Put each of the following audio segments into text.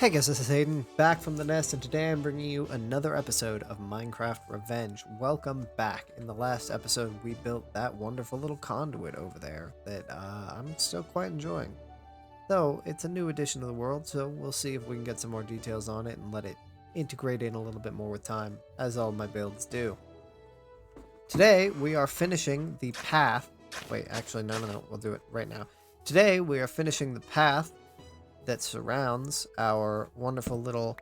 Hey guys, this is Hayden, back from the nest, and today I'm bringing you another episode of Minecraft Revenge. Welcome back. In the last episode, we built that wonderful little conduit over there that I'm still quite enjoying. Though, it's a new addition to the world, so we'll see if we can get some more details on it and let it integrate in a little bit more with time, as all my builds do. Today, we are finishing the path. Wait, actually, no, we'll do it right now. Today, we are finishing the path that surrounds our wonderful little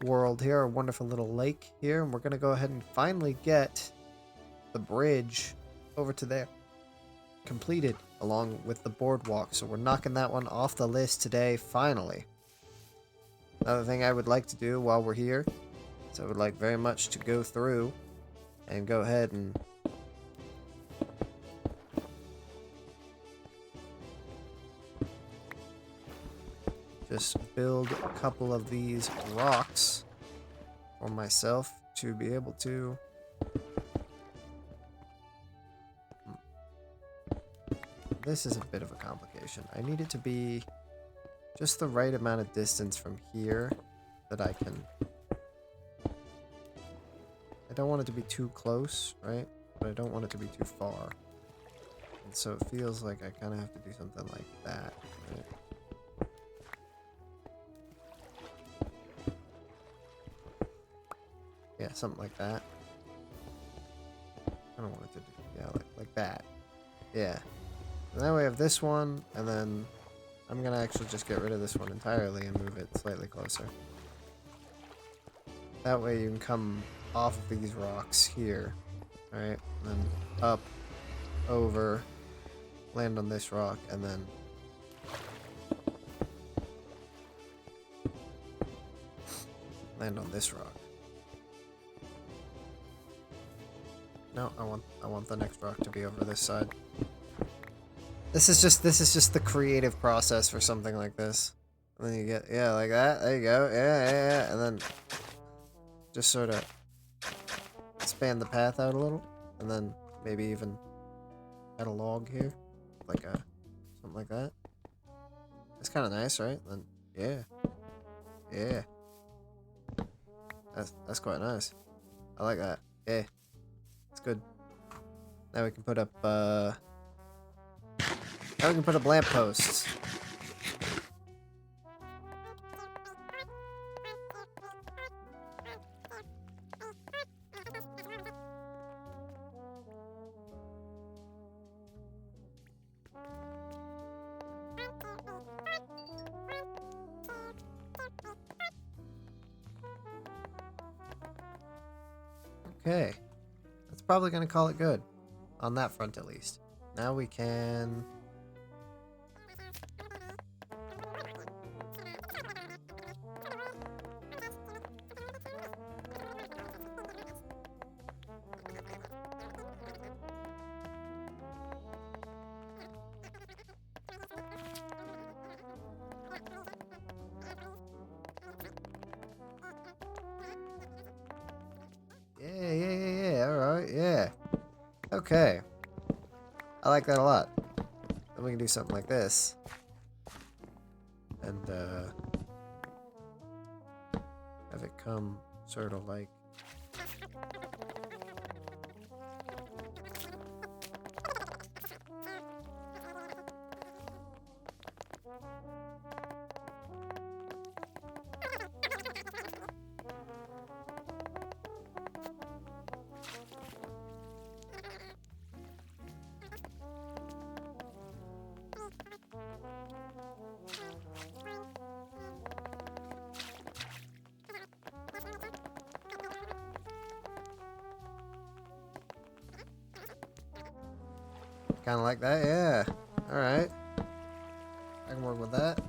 world here, our wonderful little lake here, and we're going to go ahead and finally get the bridge over to there completed along with the boardwalk. So we're knocking that one off the list today, finally. Another thing I would like to do while we're here is I would like very much to go through and go ahead and just build a couple of these rocks for myself to be able to this is a bit of a complication. I need it to be just the right amount of distance from here that I can. I don't want it to be too close, right? But I don't want it to be too far. And so it feels like I kind of have to do something like that, right? Yeah, something like that. I don't want it to do, yeah, like that. Yeah. And then we have this one, and then I'm gonna actually just get rid of this one entirely and move it slightly closer. That way you can come off of these rocks here, right? And then up, over, land on this rock, and then land on this rock. No, I want the next rock to be over this side. This is just the creative process for something like this. And then you get, yeah, like that. There you go. Yeah. And then just sort of expand the path out a little, and then maybe even add a log here, like something like that. It's kind of nice, right? Then yeah. That's quite nice. I like that. Yeah. It's good. Now we can put up lampposts. Okay. That's probably gonna call it good. On that front at least. Now we can yeah, alright, yeah. Okay. I like that a lot. Then we can do something like this. And have it come sort of like kind of like that, yeah. Alright. I can work with that.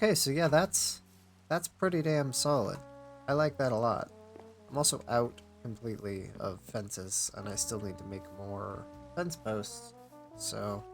Okay, so yeah, that's pretty damn solid. I like that a lot. I'm also out completely of fences, and I still need to make more fence posts. So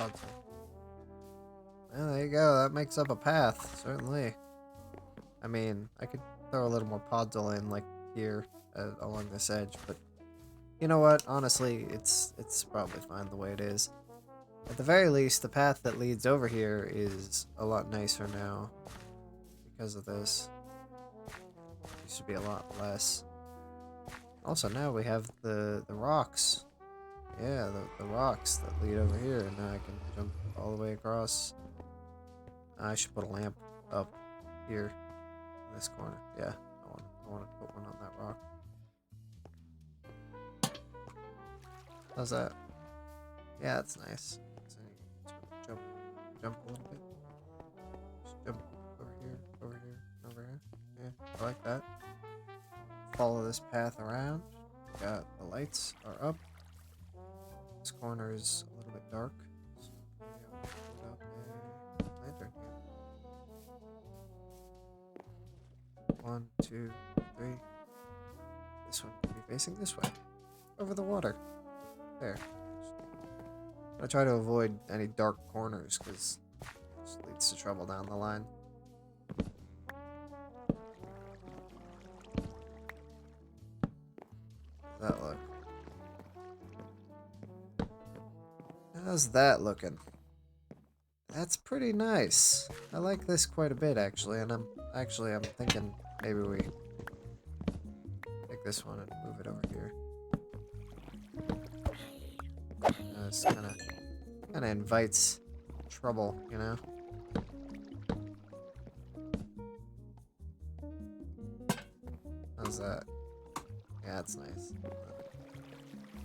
pods. Well, there you go. That makes up a path, certainly. I mean, I could throw a little more podzol in, like here, along this edge, but you know what? Honestly, it's probably fine the way it is. At the very least, the path that leads over here is a lot nicer now because of this. It used to be a lot less. Also, now we have the rocks. Yeah, the rocks that lead over here, and now I can jump all the way across. I should put a lamp up here in this corner. Yeah, I want to put one on that rock. How's that? Yeah, that's nice. So you jump a little bit. Just jump over here, over here, over here. Yeah, I like that. Follow this path around. Got the lights are up. This corner is a little bit dark. So maybe I'll put up a lantern here. 1, 2, 3. This one can be facing this way. Over the water. There. I try to avoid any dark corners because it just leads to trouble down the line. How's that look? How's that looking? That's pretty nice. I like this quite a bit actually, and I'm thinking maybe we take this one and move it over here. This kind of invites trouble, you know. How's that? Yeah, that's nice.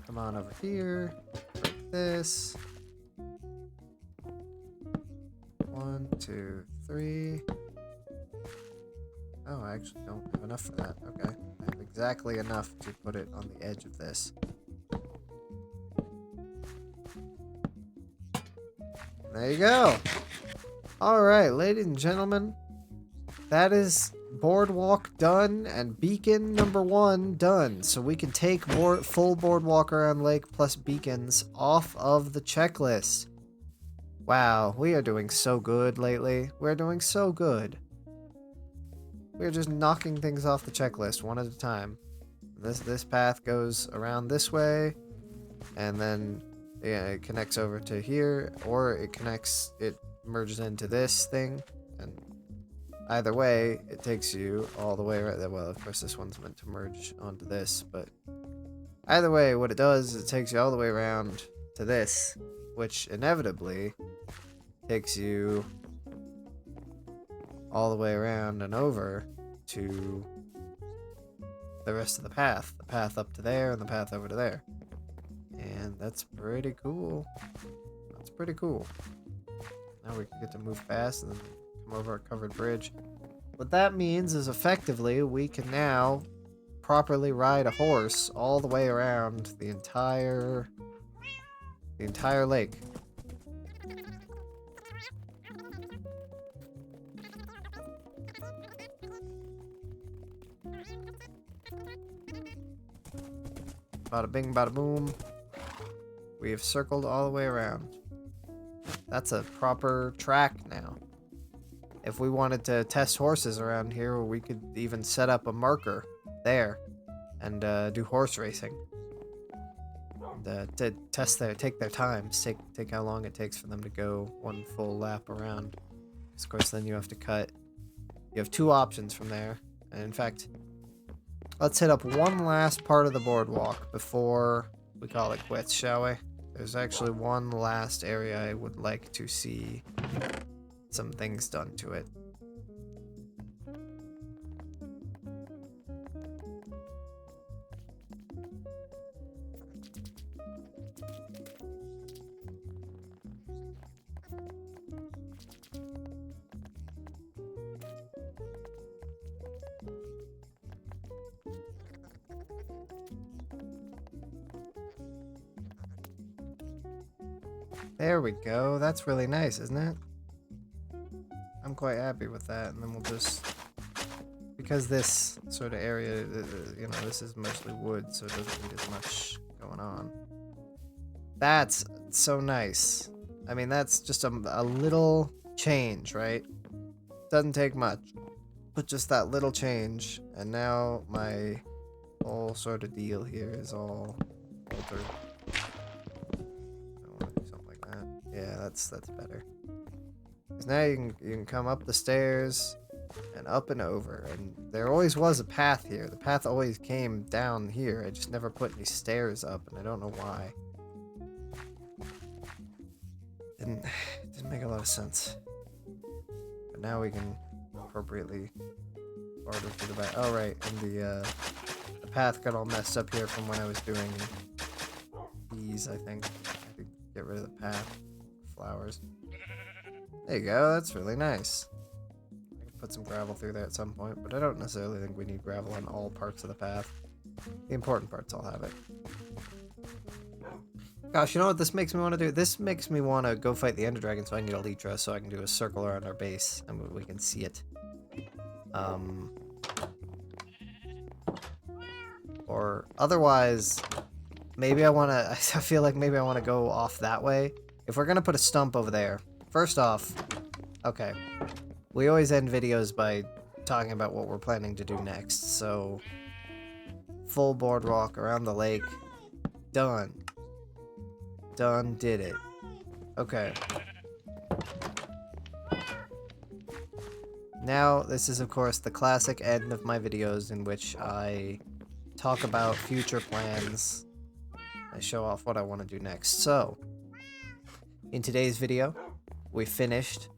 Come on over here. Break this. 1, 2, 3. Oh, I actually don't have enough for that. Okay. I have exactly enough to put it on the edge of this. There you go. Alright, ladies and gentlemen. That is boardwalk done and beacon number 1 done. So we can take full boardwalk around lake plus beacons off of the checklist. Wow, we are doing so good lately. We're doing so good. We're just knocking things off the checklist one at a time. This path goes around this way, and then yeah, it connects over to here, or it merges into this thing, and either way, it takes you all the way right. Well, of course, this one's meant to merge onto this, but either way, what it does is it takes you all the way around to this, which inevitably takes you all the way around and over to the rest of the path up to there and the path over to there. And that's pretty cool. That's pretty cool. Now we can get to move fast and then come over a covered bridge. What that means is effectively we can now properly ride a horse all the way around the entire lake. Bada bing, bada boom. We have circled all the way around. That's a proper track now. If we wanted to test horses around here, we could even set up a marker there and do horse racing. to take their times, take how long it takes for them to go one full lap around. Of course, then you have to cut. You have two options from there, and in fact, let's hit up one last part of the boardwalk before we call it quits, shall we? There's actually one last area I would like to see some things done to it. There we go. That's really nice, isn't it? I'm quite happy with that. And then we'll just... Because this sort of area, you know, this is mostly wood, so it doesn't need as much going on. That's so nice. I mean, that's just a little change, right? Doesn't take much. But just that little change. And now my whole sort of deal here is all altered. Yeah, that's better. Because now you can come up the stairs and up and over, and there always was a path here. The path always came down here. I just never put any stairs up, and I don't know why. It didn't make a lot of sense. But now we can appropriately barter through the back. Oh right, and the path got all messed up here from when I was doing these. I think I could get rid of the path. Flowers. There you go, that's really nice. I can put some gravel through there at some point, but I don't necessarily think we need gravel on all parts of the path. The important parts I'll have it. Gosh, you know what this makes me want to do? This makes me want to go fight the Ender Dragon, so I need Elytra so I can do a circle around our base and we can see it. Or otherwise, maybe I want to... I feel like maybe I want to go off that way. If we're gonna put a stump over there, first off, okay, we always end videos by talking about what we're planning to do next, so full boardwalk around the lake, done. Done, did it. Okay. Now, this is of course the classic end of my videos in which I talk about future plans. I show off what I want to do next, so... In today's video, we finished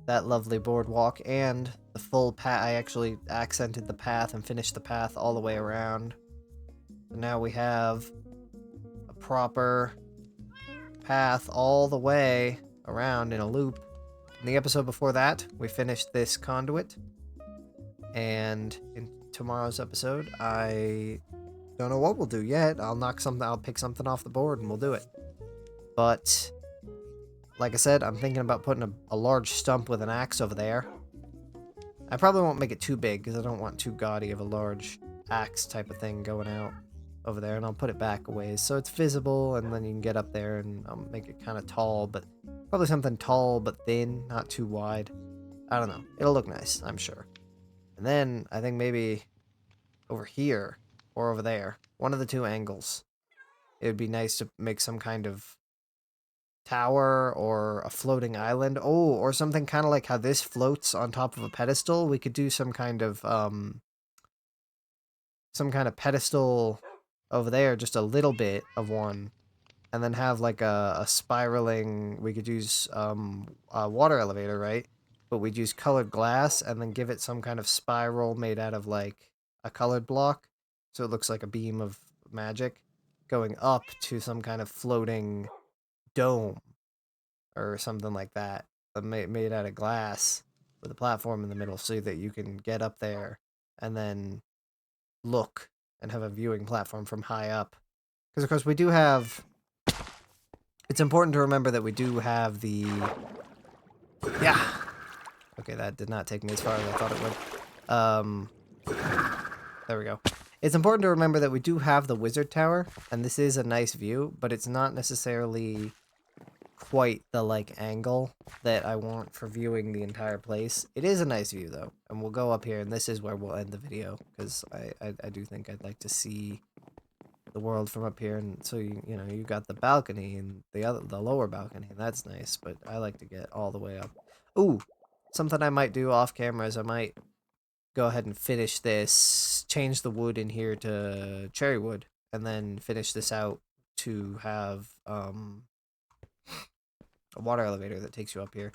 that lovely boardwalk and the full path. I actually accented the path and finished the path all the way around. So now we have a proper path all the way around in a loop. In the episode before that, we finished this conduit. And in tomorrow's episode, I don't know what we'll do yet. I'll pick something off the board and we'll do it. But... like I said, I'm thinking about putting a large stump with an axe over there. I probably won't make it too big because I don't want too gaudy of a large axe type of thing going out over there. And I'll put it back a ways so it's visible and then you can get up there and I'll make it kind of tall, but probably something tall but thin, not too wide. I don't know. It'll look nice, I'm sure. And then I think maybe over here or over there, one of the two angles. It would be nice to make some kind of tower or a floating island. Oh, or something kind of like how this floats on top of a pedestal. We could do some kind of pedestal over there, just a little bit of one, and then have like a spiraling. We could use a water elevator, right? But we'd use colored glass and then give it some kind of spiral made out of like a colored block, so it looks like a beam of magic going up to some kind of floating dome or something like that, but made out of glass with a platform in the middle so that you can get up there and then look and have a viewing platform from high up. Because of course we do have... It's important to remember that we do have the... Yeah! Okay, that did not take me as far as I thought it would. There we go. It's important to remember that we do have the wizard tower, and this is a nice view, but it's not necessarily quite the like angle that I want for viewing the entire place. It is a nice view though, and we'll go up here, and this is where we'll end the video, because I do think I'd like to see the world from up here, and so you know you got the balcony and the lower balcony, and that's nice. But I like to get all the way up. Ooh, something I might do off camera is I might go ahead and finish this, change the wood in here to cherry wood, and then finish this out to have a water elevator that takes you up here.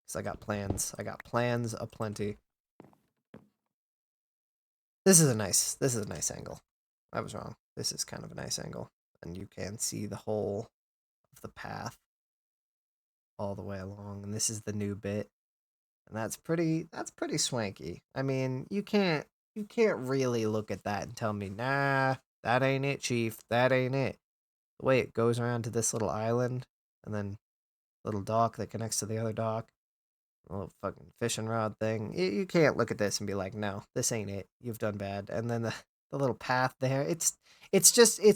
Cause I got plans. I got plans aplenty. This is a nice angle. I was wrong. This is kind of a nice angle. And you can see the whole of the path all the way along. And this is the new bit. And that's pretty swanky. I mean, you can't really look at that and tell me, nah, that ain't it, Chief. That ain't it. The way it goes around to this little island and then little dock that connects to the other dock. A little fucking fishing rod thing. You can't look at this and be like, no, this ain't it. You've done bad. And then the little path there, it's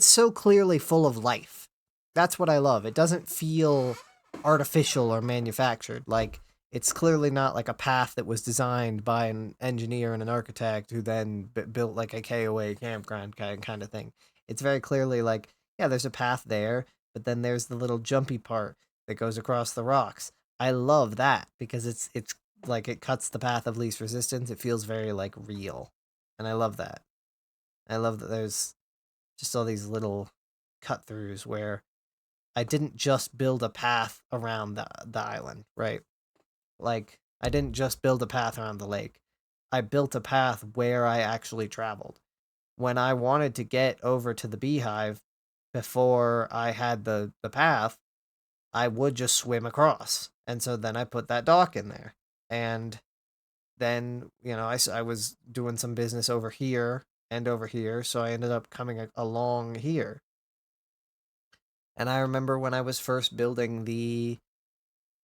so clearly full of life. That's what I love. It doesn't feel artificial or manufactured. Like, it's clearly not like a path that was designed by an engineer and an architect who then built like a KOA campground kind of thing. It's very clearly like, yeah, there's a path there, but then there's the little jumpy part that goes across the rocks. I love that because it's like it cuts the path of least resistance. It feels very like real. And I love that. I love that there's just all these little cut throughs where I didn't just build a path around the island, right? Like I didn't just build a path around the lake. I built a path where I actually traveled. When I wanted to get over to the beehive before I had the path, I would just swim across. And so then I put that dock in there. And then, you know, I was doing some business over here and over here. So I ended up coming along here. And I remember when I was first building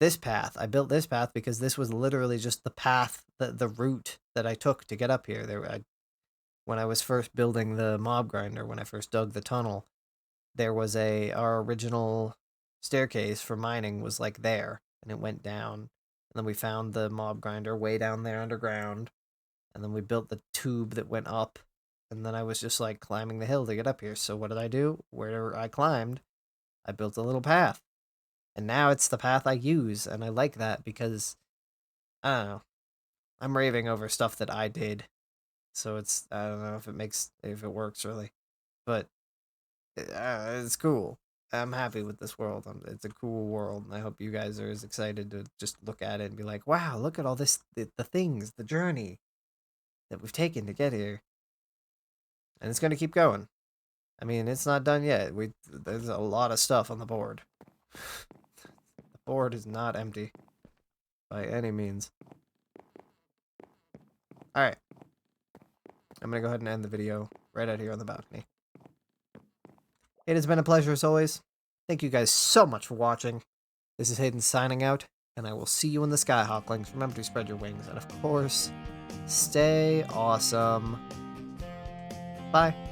this path, I built this path because this was literally just the path, the route that I took to get up here. When I was first building the mob grinder, when I first dug the tunnel, there was our original staircase for mining was like there, and it went down, and then we found the mob grinder way down there underground, and then we built the tube that went up, and then I was just like climbing the hill to get up here. So what did I do? Where I climbed, I built a little path, and now it's the path I use, and I like that because I don't know, I'm raving over stuff that I did, so I don't know if it works really, but it's cool. I'm happy with this world. It's a cool world, and I hope you guys are as excited to just look at it and be like, wow, look at all this, the things, the journey that we've taken to get here. And it's going to keep going. I mean, it's not done yet. There's a lot of stuff on the board. The board is not empty by any means. Alright. I'm going to go ahead and end the video right out here on the balcony. It has been a pleasure as always. Thank you guys so much for watching. This is Hayden signing out, and I will see you in the Skyhawklings. Remember to spread your wings, and of course, stay awesome. Bye.